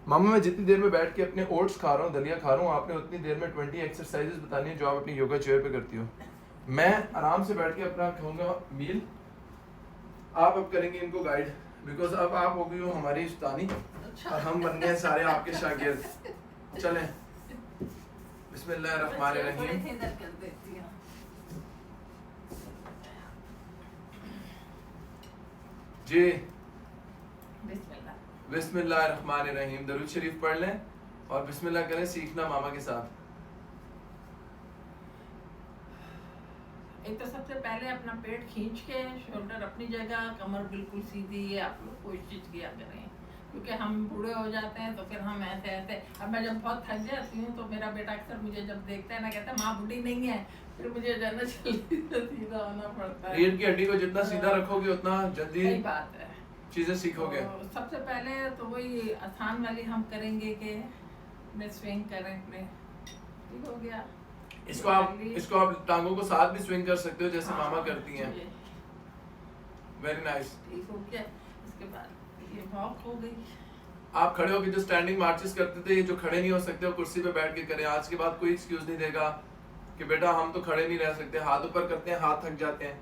मामा मैं जितनी देर में बैठ के अपने ओट्स खा रहा हूँ, दलिया खा रहा हूँ, आपने उतनी देर में 20 एक्सरसाइजेस बतानी है जो आप अपनी योगा चेयर पे करती हो। मैं आराम से बैठ के अपना खाऊंगा मील, आप अब करेंगे इनको गाइड, बिकॉज अब आप हो गई हो हमारी उस्तानी और हम बन गए सारे आपके शागिर्द। चलें, बिस्मिल्लाहिर्रहमानिर्रहीम। जी बिस्मिल्लाहिर्रहमानिर्रहीम, दरूद शरीफ पढ़ लें और बिस्मिल्लाह करें, सीखना मामा के साथ। एक तो सबसे पहले अपना पेट खींच के, शोल्डर अपनी जगह, कमर बिल्कुल सीधी, ये आप लोग कोशिश किया करें, क्योंकि हम बूढ़े हो जाते हैं तो फिर हम ऐसे ऐसे। अब मैं जब बहुत थक जाती हूँ तो मेरा बेटा अक्सर मुझे जब देखता है ना, कहता है माँ बूढ़ी नहीं है, फिर मुझे जाना जल्दी सीधा होना पड़ता है। रीढ़ की हड्डी को जितना सीधा रखोगे उतना जल्दी सही बात है, चीजें सीखोगे। तो सबसे पहले तो वही आसान वाली हम करेंगे कि मैं स्विंग करें अपने, ठीक हो गया। इसको आप टांगों को साथ भी स्विंग कर सकते हो जैसे मामा करती हैं। Very nice. ठीक हो गया। इसके बाद ये वॉक हो गई। आप खड़े होकर जो स्टैंडिंग मार्चेस करते थे, ये जो खड़े नहीं हो सकते वो कुर्सी पे बैठ के करें। आज के बाद कोई एक्सक्यूज नहीं देगा कि बेटा हम तो खड़े नहीं रह सकते, हाथ ऊपर करते हैं, हाथ थक जाते हैं,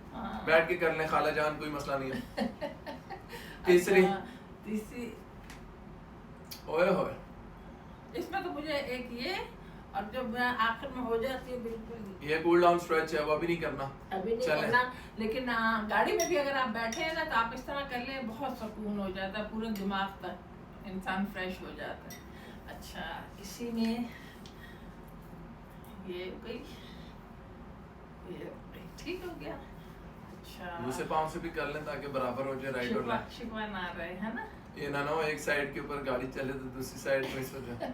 बैठ के कर लें खाला जान, कोई मसला नहीं है। तीसरी ओए होए, इसमें तो मुझे एक ये, और जब आखिर में हो जाती है बिल्कुल ये कूल डाउन स्ट्रेच है, वो अभी नहीं करना, अभी नहीं करना, लेकिन गाड़ी में भी अगर आप बैठे हैं ना तो आप इस तरह कर ले, बहुत सुकून हो जाता है, पूरे दिमाग तक इंसान फ्रेश हो जाता है। अच्छा, इसी में ये हो गई, ये ठीक हो गया। अच्छा, दूसरे पाँव से भी कर लें ताकि बराबर हो जाए, राइट और लेफ्ट। शिकवा ना रहे, है ना, ये ना हो एक साइड के ऊपर गाड़ी चले तो दूसरी साइड मिस हो जाए।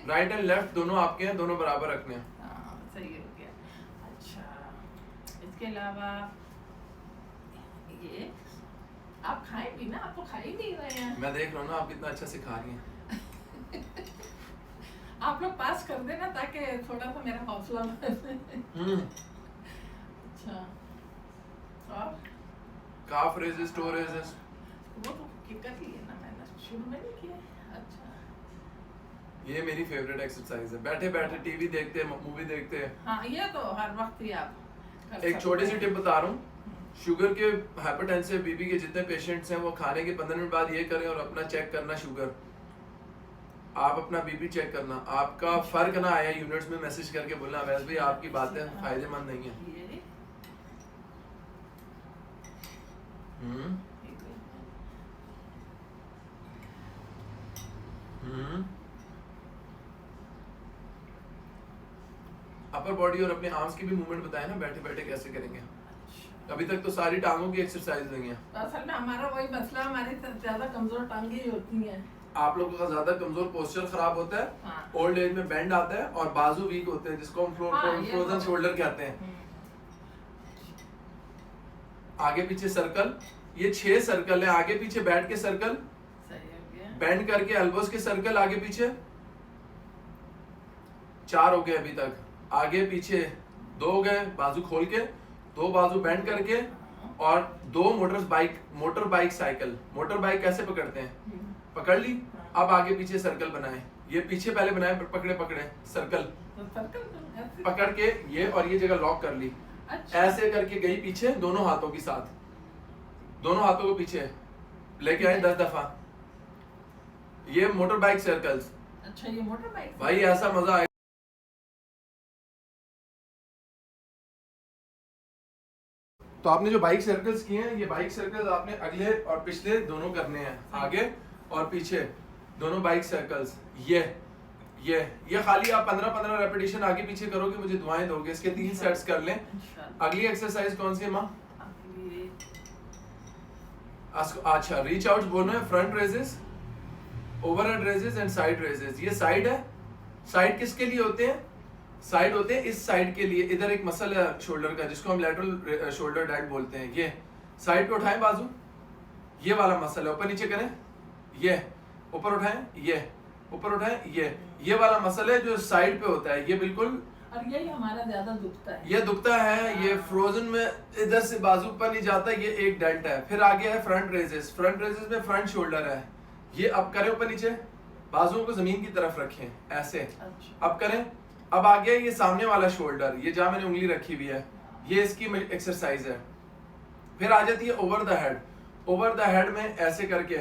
राइट एंड लेफ्ट दोनों आपके हैं, दोनों बराबर रखने हैं। सही हो गया। अच्छा, इसके अलावा ये आप खाएं भी ना, आप तो खा ही नहीं रहे हैं। मैं देख रहा हूँ ना आप कितना अच्छा सिखा रही हैं। आप लोग पास कर देना ताकि थोड़ा सा मेरा हौसला बढ़े। अच्छा, और काफ रेजेस, टो रेजेस वो तो कर लिए ना, मैंने शुरू में नहीं किया। अच्छा, ये मेरी फेवरेट एक्सरसाइज है, बैठे बैठे टीवी देखते हैं, मूवी देखते हैं। हाँ, ये तो हर वक्त ही आप एक छोटी सी टिप बता रहा हूँ, शुगर के, हाइपरटेंसिव बीपी के जितने पेशेंट्स हैं वो खाने के 15 मिनट बाद ये करें और अपना चेक करना शुगर, आप अपना बीपी चेक करना, आपका फर्क ना आया यूनिट्स में मैसेज करके बोलना वैसे भी आपकी बातें फायदेमंद नहीं है। अपर बॉडी और अपने आर्म्स की भी मूवमेंट बताए ना, बैठे बैठे कैसे करेंगे। अभी तक तो सारी टांगों की एक्सरसाइज हुई हैं। असल में हमारा वही मसला, हमारी ज्यादा कमजोर टांगे ही होती हैं। आप लोगों का ज्यादा कमजोर पोस्चर खराब होता है, ओल्ड एज में बेंड आता है और बाजू वीक होते हैं, जिसको हम फ्रोजन शोल्डर कहते हैं। आगे पीछे सर्कल, ये 6 सर्कल है, आगे पीछे बैठ के सर्कल, बेंड करके एल्बोस के सर्कल, आगे पीछे 4 हो गए अभी तक, आगे पीछे 2 हो गए, बाजू खोल के 2 बाजू बेंड करके, और 2 motor bike cycle. Motor bike कैसे पकड़ते हैं, पकड़ ली, अब आगे पीछे सर्कल बनाए, ये पीछे पहले बनाए पकड़े पकड़े सर्कल, पकड़ के ये और ये जगह लॉक कर ली। अच्छा। ऐसे करके गई पीछे दोनों हाथों के साथ, दोनों हाथों को पीछे लेके आए 10 दफा, ये मोटर बाइक सर्कल्स। अच्छा, ये मोटर बाइक भाई ऐसा मजा आएगा। तो आपने जो बाइक सर्कल्स किए हैं, ये बाइक सर्कल्स आपने अगले और पिछले दोनों करने हैं, आगे और पीछे दोनों बाइक सर्कल्स। ये खाली आप 15-15 रेपिटेशन आगे पीछे करोगे, मुझे दुआएं दोगे। इसके 3 सेट्स कर लें। अगली एक्सरसाइज कौन सी है माँ? अच्छा, रीच आउट बोलना है, front raises, overhead raises and side raises. ये साइड है, साइड किसके लिए होते हैं? साइड होते हैं इस साइड के लिए, इधर एक मसल है शोल्डर का जिसको हम लैटरल शोल्डर डैग बोलते हैं। ये साइड पे उठाएं बाजू, ये वाला मसल है, ऊपर नीचे करें, ये ऊपर उठाएं, ये ऊपर उठाएं, ये वाला मसल है जो साइड पे होता है, ये बिल्कुल, और यही हमारा ज्यादा दुखता है, ये दुखता है। ये फ्रोजन में इधर से बाजू पर नहीं जाता, ये एक डेंट है। फिर आगे है फ्रंट रेजेस। फ्रंट रेजेस में फ्रंट शोल्डर है, ये अब करें ऊपर नीचे, बाजुओं को जमीन की तरफ रखें ऐसे। अच्छा। अब करें। अब आ गया ये सामने वाला शोल्डर, ये जहां मैंने उंगली रखी हुई है, ये इसकी एक्सरसाइज है। फिर आ जाती है over the head. Over the head में ऐसे करके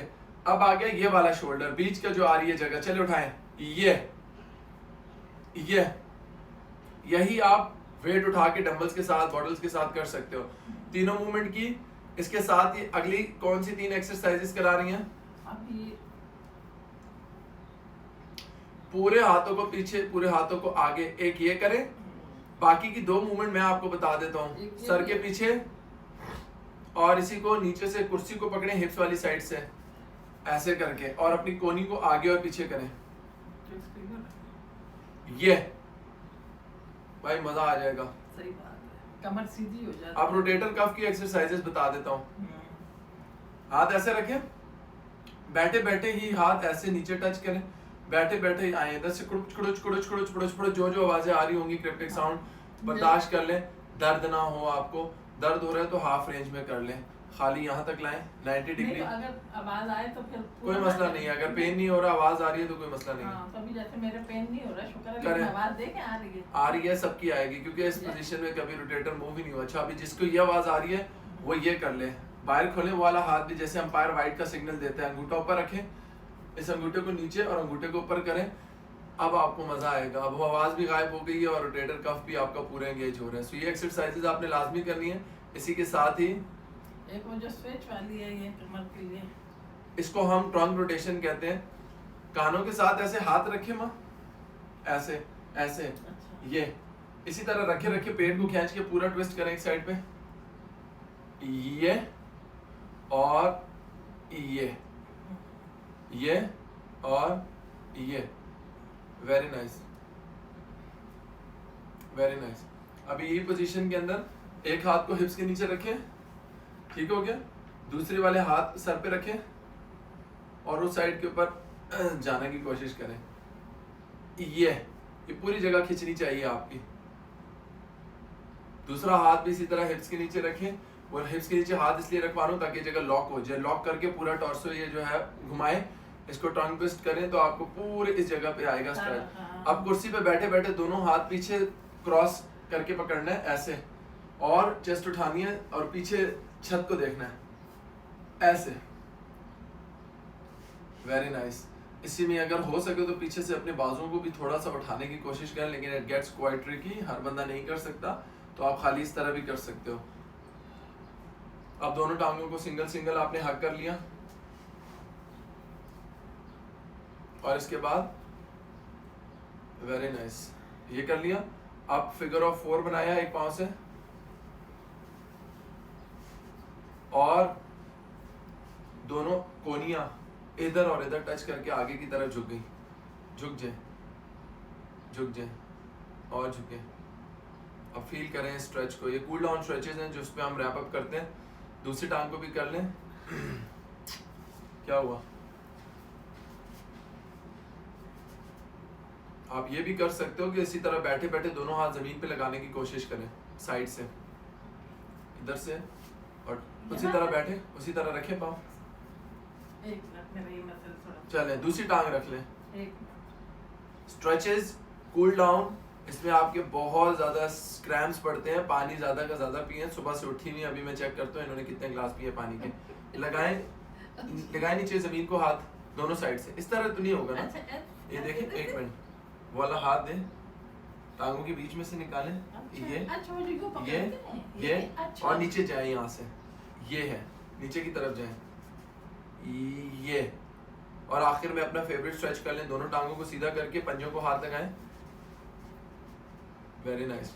अब आ गया ये वाला शोल्डर, बीच का जो आ रही है जगह, चले उठाएं, ये यही आप वेट उठा के डंबल्स के साथ, बॉटल्स के साथ कर सकते हो। तीनों मूवमेंट की। इसके साथ ही अगली कौन सी 3 एक्सरसाइजेस करा रही हैं? अभी पूरे हाथों को पीछे, पूरे हाथों को आगे, एक ये करें। बाकी की 2 मूवमेंट मैं आपको बता देता हूँ। सर के पीछे और इसी को नीचे से कुर्सी को पकड़े हिप्स वाली साइड से ऐसे करके, और अपनी कोनी को आगे और पीछे करें। ये भाई मजा आ जाएगा। सही बात है, कमर सीधी हो जाती है। अब रोटेटर कफ की एक्सरसाइजेस बता देता हूँ। हाथ ऐसे रखें, बैठे बैठे ही हाथ ऐसे नीचे टच करें, बैठे बैठे ही आए इधर से कुड़ुच कुड़ुच कुड़ुच कुड़ुच कुड़ुच कुड़ुच, जो जो आवाजें आ रही होंगी क्रिप्टिक साउंड बर्दाश्त कर लें। दर्द ना हो, आपको दर्द हो रहा है तो हाफ रेंज में कर लें, खाली यहाँ तक लाएं 90 डिग्री। अगर आवाज आए तो फिर कोई मसला नहीं है, अगर पेन नहीं हो रहा, आवाज आ रही है तो कोई मसला नहीं है। हाँ, तभी जैसे मेरे पेन नहीं हो रहा, शुक्र है, करें। लेकिन आवाज देखे आ रही है। आ रही है, सबकी आएगी, क्योंकि इस पोजीशन में कभी रोटेटर मूव ही नहीं हुआ। अच्छा, अभी जिसको ये आवाज आ रही है वो ये कर ले, बाहर खोले वो वाला हाथ भी, जैसे अंपायर वाइड का सिग्नल देता है, अंगूठा ऊपर रखें, इस अंगूठे को नीचे और अंगूठे को ऊपर करें। अब आपको मजा आएगा। अब वो आवाज भी गायब हो गई है और रोटेटर कफ भी आपका पूरा एंगेज हो रहा है। सो ये एक्सरसाइजेज आपने लाजमी करनी है। इसी के साथ ही एक वो जो स्विच वाली है ये कमर के लिए, इसको हम ट्रंक रोटेशन कहते हैं। कानों के साथ ऐसे हाथ रखे माँ, ऐसे ऐसे, अच्छा। ये इसी तरह रखे रखे, पेट को खींच के पूरा ट्विस्ट करें एक साइड पे, ये और ये और ये। Very nice, very nice. अभी ये पोजीशन के अंदर एक हाथ को हिप्स के नीचे रखें, ठीक हो गया। दूसरे वाले हाथ सर पे रखें और उस साइड के ऊपर जाने की कोशिश करें। ये पूरी जगह खींचनी चाहिए आपकी। दूसरा हाथ भी इसी तरह हिप्स के नीचे रखें, और हिप्स के नीचे हाथ इसलिए रखवा रहा हूं ताकि जगह लॉक हो जाए। लॉक करके पूरा टॉर्सो ये जो है घुमाएं, इसको टंग ट्विस्ट करें तो आपको पूरे इस जगह पे आएगा स्ट्रेच। अब कुर्सी पे बैठे बैठे दोनों हाथ पीछे क्रॉस करके पकड़ना है ऐसे, और चेस्ट उठानी है और पीछे छत को देखना है ऐसे। Very nice. इसी में अगर हो सके तो पीछे से अपने बाजुओं को भी थोड़ा सा उठाने की कोशिश करें, लेकिन इट गेट्स क्वाइट ट्रिकी, हर बंदा नहीं कर सकता, तो आप खाली इस तरह भी कर सकते हो। अब दोनों टांगों को सिंगल सिंगल आपने हक कर लिया, और इसके बाद वेरी नाइस ये कर लिया। अब फिगर ऑफ 4 बनाया एक पांव से, और दोनों कोनियां इधर और इधर टच करके आगे की तरफ झुक गई। झुक जाए, झुक जाए और झुके। अब फील करें स्ट्रेच को। ये कूल डाउन स्ट्रेचेस हैं जो उसपे हम रैप अप करते हैं। दूसरी टांग को भी कर लें। क्या हुआ? आप ये भी कर सकते हो कि इसी तरह बैठे बैठे दोनों हाथ जमीन पे लगाने की कोशिश करें, साइड से, इधर से, और उसी तरह बैठे, उसी तरह रखें पाँव। चले दूसरी टांग रख लें। स्ट्रेचेस, कूल डाउन, इसमें आपके बहुत ज्यादा क्रैम्प्स पड़ते हैं। पानी ज्यादा का ज्यादा पिए। सुबह से उठी हुई, अभी मैं चेक करता हूँ इन्होंने कितने गिलास पिए पानी के। लगाएं नीचे जमीन को हाथ दोनों साइड से। इस तरह तो नहीं होगा ना। ये देखें, एक मिनट, वो वाला हाथ दें, टांगों के बीच में से निकालें। ये और नीचे जाए, यहाँ से ये है, नीचे की तरफ जाए ये, और आखिर में अपना फेवरेट स्ट्रेच कर लें। दोनों टांगों को सीधा करके पंजों को हाथ लगाएं। Very nice.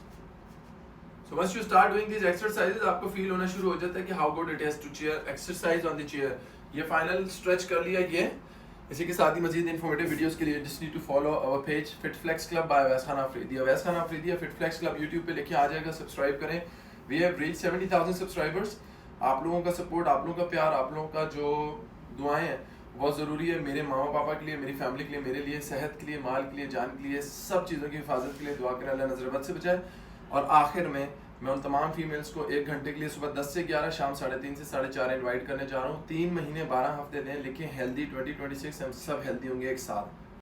So once you start doing this exercises, आपको फील होना शुरू हो जाता है कि how good it is to chair exercise on the chair. ये फाइनल स्ट्रेच कर लिया ये। इसी के साथ ही मजीद इन्फॉर्मेटिव वीडियोस के लिए just need to follow our page fit flex club by Awais Khan Afridi. Awais Khan Afridi या फिट फ्लेक्स क्लब यूट्यूब पे लिखे आ जाएगा, सब्सक्राइब करें। We have reached 70,000 subscribers. आप लोगों का सपोर्ट, आप लोगों का प्यार, आप लोगों का जो दुआएं हैं बहुत ज़रूरी है मेरे मामा पापा के लिए, मेरी फैमिली के लिए, मेरे लिए, सेहत के लिए, माल के लिए, जान के लिए, सब चीज़ों की हिफाजत के लिए दुआ करें अल्लाह नज़र बद से बचाए। और आखिर में मैं उन तमाम फीमेल्स को 1 घंटे के लिए सुबह 10 से 11, शाम 3:30 से 4:30 इन्वाइट करने जा रहा हूँ। 3 महीने 12 हफ्ते दें, लिखें हेल्दी 2026, हम सब हेल्दी होंगे एक साथ।